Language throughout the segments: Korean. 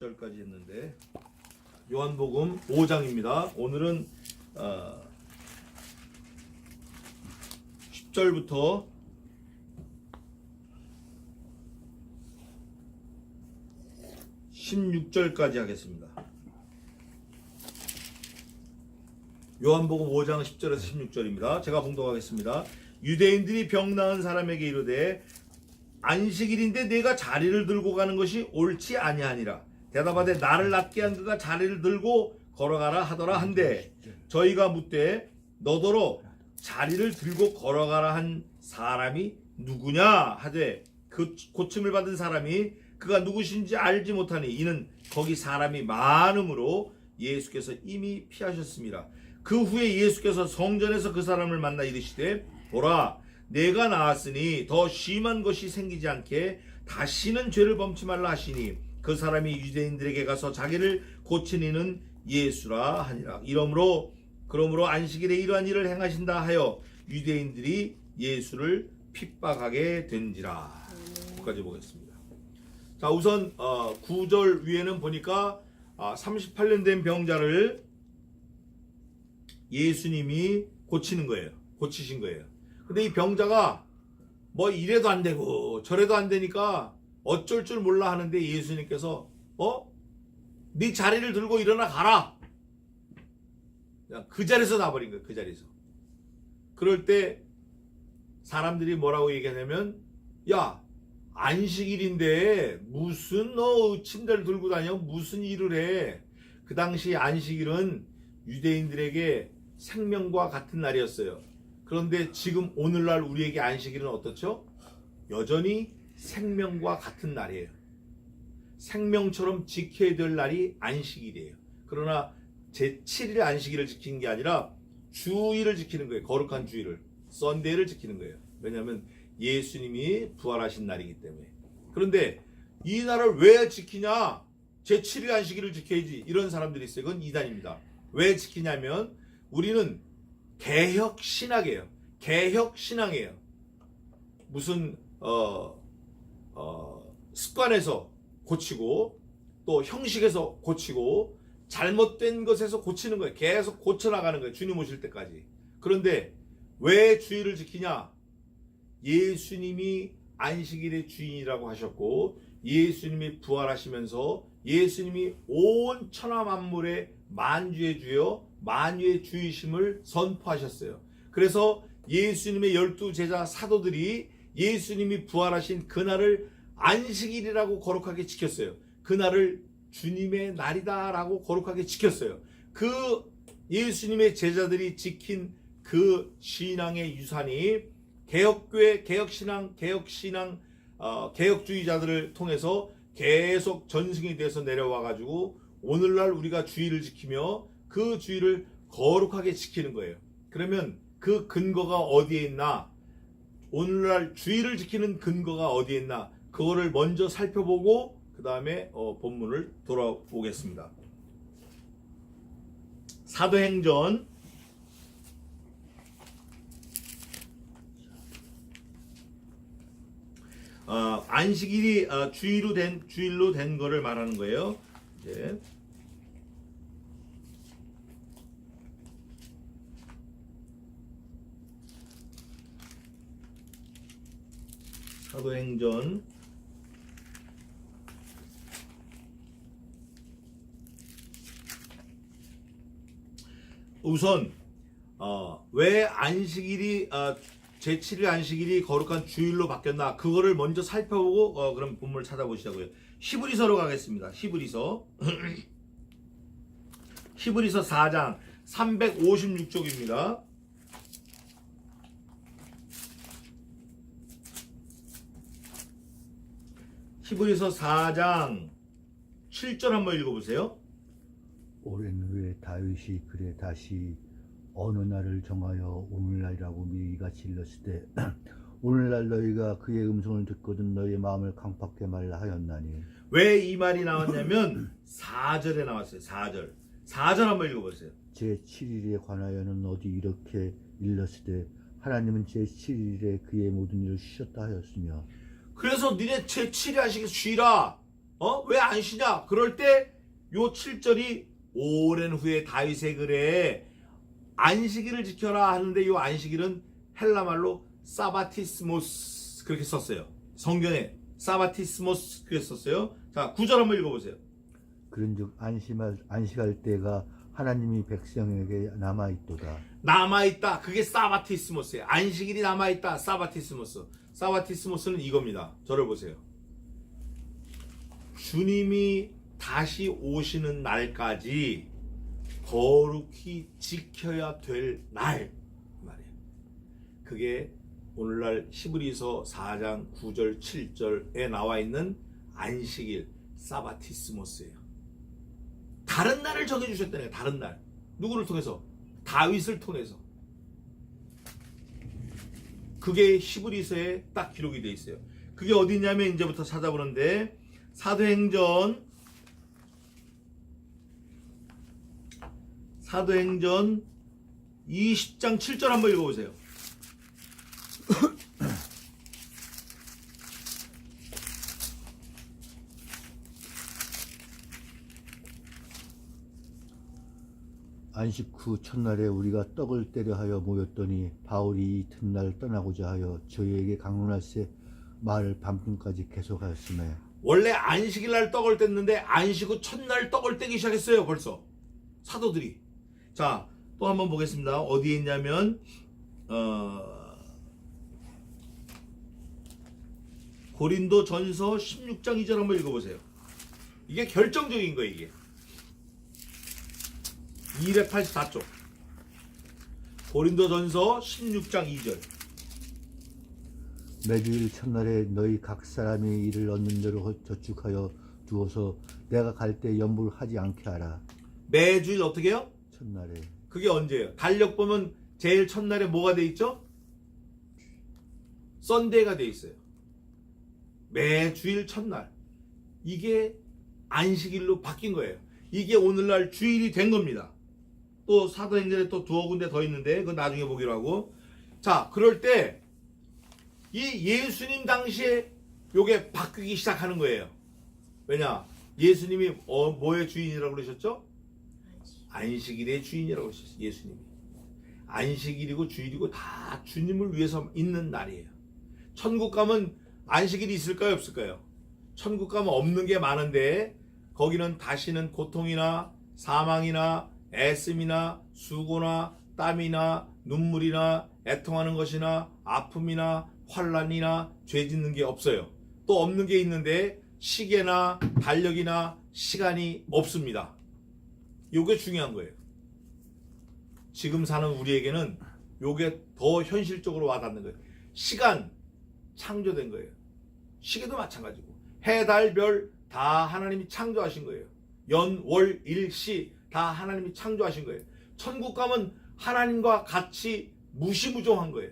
절까지 했는데 요한복음 5장입니다. 오늘은 10절부터 16절까지 하겠습니다. 요한복음 5장 10절에서 16절입니다. 제가 봉독하겠습니다. 유대인들이 병 나은 사람에게 이르되 안식일인데 내가 자리를 들고 가는 것이 옳지 아니하니라. 대답하되 나를 낫게 한 그가 자리를 들고 걸어가라 하더라 한데 저희가 묻되 너더러 자리를 들고 걸어가라 한 사람이 누구냐 하되 그 고침을 받은 사람이 그가 누구신지 알지 못하니 이는 거기 사람이 많음으로 예수께서 이미 피하셨습니다. 그 후에 예수께서 성전에서 그 사람을 만나 이르시되 보라 내가 나았으니 더 심한 것이 생기지 않게 다시는 죄를 범치 말라 하시니 그 사람이 유대인들에게 가서 자기를 고치니는 예수라 하니라. 그러므로 안식일에 이러한 일을 행하신다 하여 유대인들이 예수를 핍박하게 된지라. 여기까지 보겠습니다. 자, 우선 9절 위에는 보니까 38년 된 병자를 예수님이 고치는 거예요. 고치신 거예요. 근데 이 병자가 뭐 이래도 안 되고 저래도 안 되니까 어쩔 줄 몰라 하는데 예수님께서 네 자리를 들고 일어나 가라. 그냥 그 자리에서 나버린 거예요. 그 자리에서. 그럴 때 사람들이 뭐라고 얘기하냐면 야 안식일인데 무슨 너 침대를 들고 다녀 무슨 일을 해. 그 당시 안식일은 유대인들에게 생명과 같은 날이었어요. 그런데 지금 오늘날 우리에게 안식일은 어떻죠? 여전히 생명과 같은 날이에요. 생명처럼 지켜야 될 날이 안식일이에요. 그러나 제7일 안식일을 지키는 게 아니라 주일을 지키는 거예요. 거룩한 주일을. 썬데이를 지키는 거예요. 왜냐하면 예수님이 부활하신 날이기 때문에. 그런데 이 날을 왜 지키냐? 제7일 안식일을 지켜야지. 이런 사람들이 있어요. 그건 이단입니다. 왜 지키냐면 우리는 개혁신학이에요. 개혁신앙이에요. 무슨 습관에서 고치고 또 형식에서 고치고 잘못된 것에서 고치는 거예요. 계속 고쳐나가는 거예요. 주님 오실 때까지. 그런데 왜 주일을 지키냐? 예수님이 안식일의 주인이라고 하셨고 예수님이 부활하시면서 예수님이 온 천하 만물의 만주의 주여 만유의 주이심을 선포하셨어요. 그래서 예수님의 12제자 사도들이 예수님이 부활하신 그날을 안식일이라고 거룩하게 지켰어요. 그날을 주님의 날이다 라고 거룩하게 지켰어요. 그 예수님의 제자들이 지킨 그 신앙의 유산이 개혁교회, 개혁신앙, 개혁주의자들을 통해서 계속 전승이 돼서 내려와가지고 오늘날 우리가 주일을 지키며 그 주일을 거룩하게 지키는 거예요. 그러면 그 근거가 어디에 있나? 오늘날 주일을 지키는 근거가 어디에 있나? 그거를 먼저 살펴보고 그 다음에 본문을 돌아보겠습니다. 사도행전 '안식일이 주일로 된 거를 말하는 거예요. 이제 사도행전 '우선 왜 안식일이 제7일 안식일이 거룩한 주일로 바뀌었나 그거를 먼저 살펴보고 그럼 본문을 찾아보시자고요. 히브리서로 가겠습니다. 히브리서 4장 356쪽입니다. 히브리서 4장 7절 한번 읽어보세요. 오랜 후에 다윗이 그래 다시 어느 날을 정하여 오늘날이라고 미리 같이 일렀을 때 오늘날 너희가 그의 음성을 듣거든 너희의 마음을 강팍게 말라 하였나니. 왜 이 말이 나왔냐면 4절에 나왔어요. 4절 한번 읽어보세요. 제7일에 관하여는 어디 이렇게 일렀을 때 하나님은 제7일에 그의 모든 일을 쉬셨다 하였으며. 그래서 니네 제7일 안식일 쉬라. 왜 안 쉬냐? 그럴 때 요 7절이 오랜 후에 다윗의 글에 안식일을 지켜라 하는데 요 안식일은 헬라말로 사바티스모스 그렇게 썼어요. 성경에 사바티스모스 그렇게 썼어요. 자, 9절 한번 읽어보세요. 그런즉 안식할 때가 하나님이 백성에게 남아있도다. 남아있다. 그게 사바티스모스예요. 안식일이 남아있다. 사바티스모스. 사바티스모스는 이겁니다. 저를 보세요. 주님이 다시 오시는 날까지 거룩히 지켜야 될 날 말이에요. 그게 오늘날 히브리서 4장 9절 7절에 나와 있는 안식일 사바티스모스예요. 다른 날을 정해주셨다네요. 다른 날. 누구를 통해서? 다윗을 통해서. 그게 히브리서에 딱 기록이 되어 있어요. 그게 어디 있냐면 이제부터 찾아보는데 사도행전 20장 7절 한번 읽어보세요. 안식 후 첫날에 우리가 떡을 떼려 하여 모였더니 바울이 이튿날 떠나고자 하여 저희에게 강론할세 말을 밤중까지 계속하였음에. 원래 안식일 날 떡을 뗐는데 안식 후 첫날 떡을 떼기 시작했어요. 벌써 사도들이. 자, 또 한번 보겠습니다. 어디에 있냐면 고린도전서 16장 2절 한번 읽어보세요. 이게 결정적인 거예요. 이게 284쪽 고린도전서 16장 2절. 매주일 첫날에 너희 각 사람이 일을 얻는 대로 저축하여 두어서 내가 갈 때 염불하지 않게 하라. 매주일 어떻게 해요? 첫날에. 그게 언제예요? 달력 보면 제일 첫날에 뭐가 돼 있죠? 썬데이가 돼 있어요. 매주일 첫날. 이게 안식일로 바뀐 거예요. 이게 오늘날 주일이 된 겁니다. 또 사도행전에 또 두어 군데 더 있는데 그건 나중에 보기로 하고. 자, 그럴 때 이 예수님 당시에 요게 바뀌기 시작하는 거예요. 왜냐? 예수님이 뭐의 주인이라고 그러셨죠? 안식일의 주인이라고 그러셨어요. 예수님이. 안식일이고 주일이고 다 주님을 위해서 있는 날이에요. 천국 가면 안식일이 있을까요? 없을까요? 천국 가면 없는 게 많은데 거기는 다시는 고통이나 사망이나 애씀이나 수고나 땀이나 눈물이나 애통하는 것이나 아픔이나 환난이나 죄 짓는 게 없어요. 또 없는 게 있는데 시계나 달력이나 시간이 없습니다. 요게 중요한 거예요. 지금 사는 우리에게는 요게 더 현실적으로 와닿는 거예요. 시간 창조된 거예요. 시계도 마찬가지고 해, 달, 별 다 하나님이 창조하신 거예요. 연, 월, 일, 시 다 하나님이 창조하신 거예요. 천국 가면 하나님과 같이 무시무종한 거예요.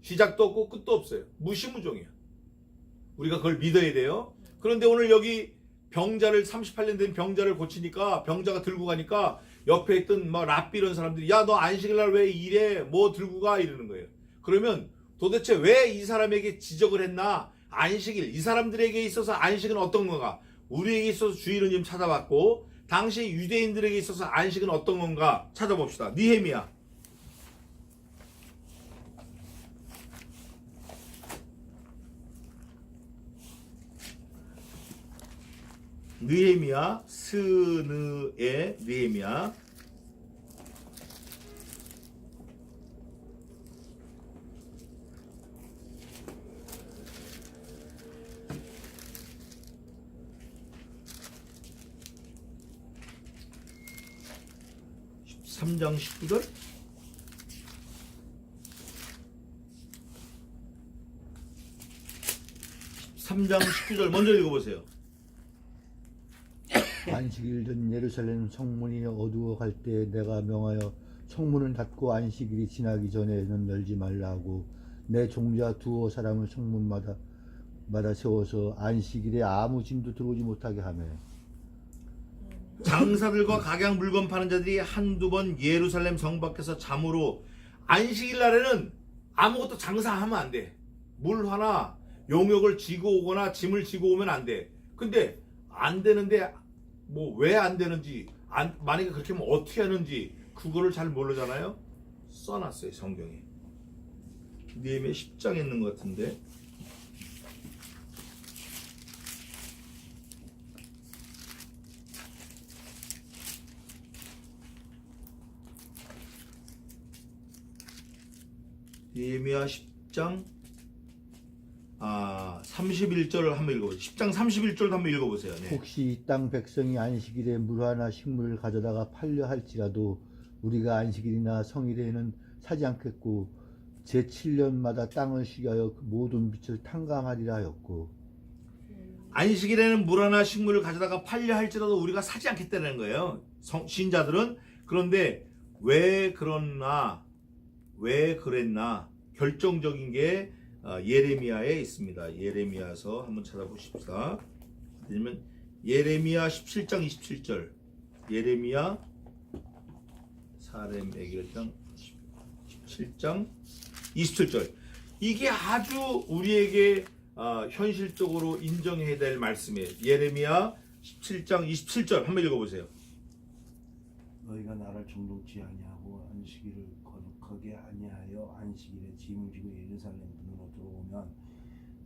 시작도 없고 끝도 없어요. 무시무종이에요. 우리가 그걸 믿어야 돼요. 그런데 오늘 여기 병자를 38년 된 병자를 고치니까 병자가 들고 가니까 옆에 있던 막 랍비 이런 사람들이 야 너 안식일날 왜 이래 뭐 들고 가 이러는 거예요. 그러면 도대체 왜 이 사람에게 지적을 했나? 안식일 이 사람들에게 있어서 안식은 어떤 건가? 우리에게 있어서 주일은 좀 찾아봤고 당시 유대인들에게 있어서 안식은 어떤 건가 찾아봅시다. 느헤미야 스느의 느헤미야 13장 19절 13장 19절 먼저 읽어보세요. 안식일 전 예루살렘 성문이 어두워갈 때 내가 명하여 성문을 닫고 안식일이 지나기 전에는 열지 말라 하고 내 종자 두어 사람을 성문마다 세워서 안식일에 아무 짐도 들어오지 못하게 하며 장사들과 각양 물건 파는 자들이 한두 번 예루살렘 성 밖에서 잠으로 안식일 날에는 아무것도 장사하면 안 돼. 물 하나 용역을 지고 오거나 짐을 지고 오면 안 돼. 근데 안 되는데 뭐 왜 안 되는지, 만약에 그렇게 하면 어떻게 하는지 그거를 잘 모르잖아요. 써놨어요, 성경에. 느헤미야 10장에 있는 것 같은데. 느헤미야 10장 31절을 한번 읽어보세요. 10장 31절 한번 읽어보세요. 네. 혹시 이 땅 백성이 안식일에 물 하나 식물을 가져다가 팔려 할지라도 우리가 안식일이나 성일에는 사지 않겠고 제7년마다 땅을 쉬게 하여 그 모든 빛을 탕감하리라 하였고. 안식일에는 물 하나 식물을 가져다가 팔려 할지라도 우리가 사지 않겠다는 거예요. 신자들은. 그런데 왜 그랬나 결정적인 게 예레미야에 있습니다. 예레미야서 한번 찾아보십시다. 아니면 예레미야 17장 27절. 예레미야 사렘 애결장 17장 27절. 이게 아주 우리에게 현실적으로 인정해야 될 말씀이에요. 예레미야 17장 27절 한번 읽어보세요. 너희가 나를 정독지 아니하고 안식일을 거룩하게 아니하여 안식일에 짐을 지고 예루살렘 문으로 들어오면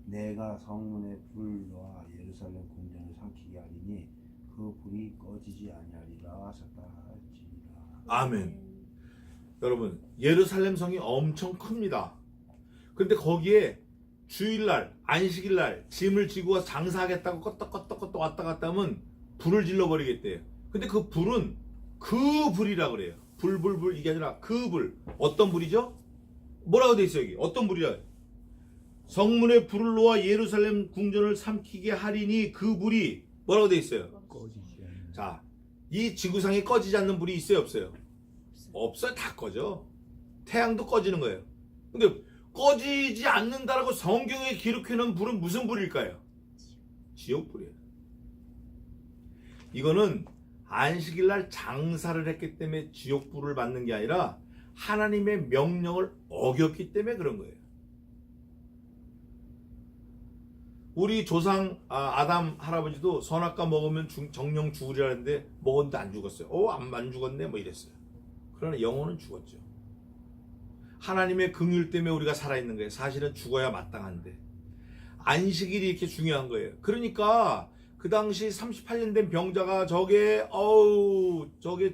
내가 성문에 불을 놓아 예루살렘 궁전을 삼키게 하리니 그 불이 꺼지지 아니하리라 하셨다 할지니라. 아멘. 여러분, 예루살렘 성이 엄청 큽니다. 근데 거기에 주일날, 안식일날 짐을 지고 와서 장사하겠다고 껐덕껐덕 왔다 갔다 하면 불을 질러버리겠대요. 근데 그 불은 그 불이라 그래요. 불 이게 아니라 그 불. 어떤 불이죠? 뭐라고 돼 있어요 여기? 어떤 불이라? 성문에 불을 놓아 예루살렘 궁전을 삼키게 하리니 그 불이 뭐라고 돼 있어요? 꺼지지 않는. 자, 이 지구상에 꺼지지 않는 불이 있어요 없어요? 없어요. 다 꺼져. 태양도 꺼지는 거예요. 근데 꺼지지 않는다라고 성경에 기록해 놓은 불은 무슨 불일까요? 지옥불이에요. 이거는 안식일날 장사를 했기 때문에 지옥불을 받는 게 아니라 하나님의 명령을 어겼기 때문에 그런 거예요. 우리 조상 아담 할아버지도 선악과 먹으면 정령 죽으리라는데 먹었는데 안 죽었어요. 안 죽었네 뭐 이랬어요. 그러나 영혼은 죽었죠. 하나님의 긍휼 때문에 우리가 살아있는 거예요. 사실은 죽어야 마땅한데 안식일이 이렇게 중요한 거예요. 그러니까 그 당시 38년 된 병자가 저게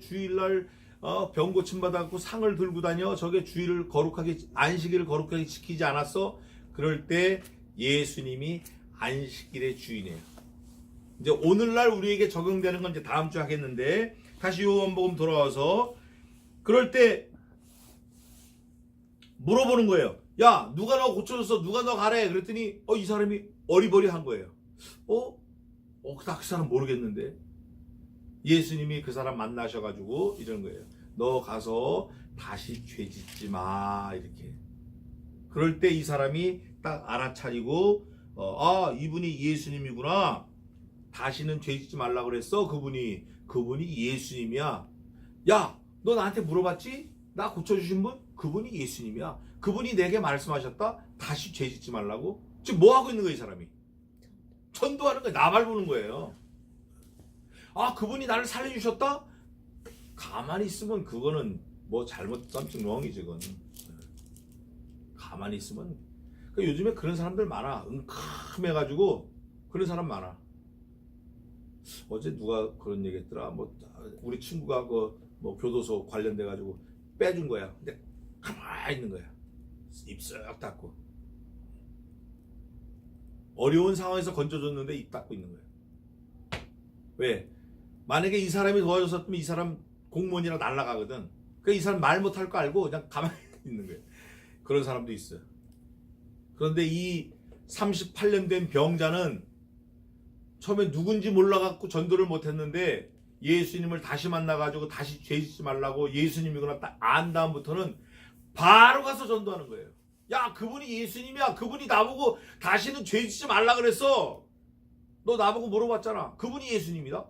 주일날 병 고침 받아갖고 상을 들고 다녀. 저게 주일을 거룩하게 안식일을 거룩하게 지키지 않았어. 그럴 때 예수님이 안식일의 주인이에요. 이제 오늘날 우리에게 적용되는 건 이제 다음 주 하겠는데 다시 요한복음 돌아와서 그럴 때 물어보는 거예요. 야, 누가 너 고쳐줬어? 누가 너 가래? 그랬더니 이 사람이 어리버리한 거예요. 그 사람 모르겠는데 예수님이 그 사람 만나셔가지고 이런 거예요. 너 가서 다시 죄 짓지 마 이렇게. 그럴 때 이 사람이 딱 알아차리고 이분이 예수님이구나. 다시는 죄 짓지 말라 그랬어. 그분이 예수님이야. 야, 너 나한테 물어봤지? 나 고쳐주신 분? 그분이 예수님이야. 그분이 내게 말씀하셨다. 다시 죄 짓지 말라고. 지금 뭐 하고 있는 거야 이 사람이? 전도하는 거예요. 나 밟는 거예요. 그분이 나를 살려주셨다? 가만히 있으면 그거는 뭐 잘못 something wrong이지 그건. 가만히 있으면. 그러니까 요즘에 그런 사람들 많아. 응큼해가지고 그런 사람 많아. 어제 누가 그런 얘기했더라. 우리 친구가 뭐 교도소 관련돼가지고 빼준 거야. 근데 가만히 있는 거야. 입 쓱 닫고. 어려운 상황에서 건져줬는데 입 닫고 있는 거예요. 왜? 만약에 이 사람이 도와줬었으면 이 사람 공무원이랑 날아가거든. 그러니까 이 사람 말 못할 거 알고 그냥 가만히 있는 거예요. 그런 사람도 있어요. 그런데 이 38년 된 병자는 처음에 누군지 몰라갖고 전도를 못했는데 예수님을 다시 만나가지고 다시 죄 짓지 말라고 예수님이구나 딱 안 다음부터는 바로 가서 전도하는 거예요. 야, 그분이 예수님이야. 그분이 나보고 다시는 죄 짓지 말라 그랬어. 너 나보고 물어봤잖아. 그분이 예수님이다.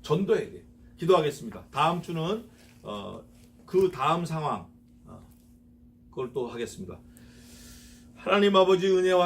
전도해야 돼. 기도하겠습니다. 다음 주는 그 다음 상황 그걸 또 하겠습니다. 하나님 아버지 은혜와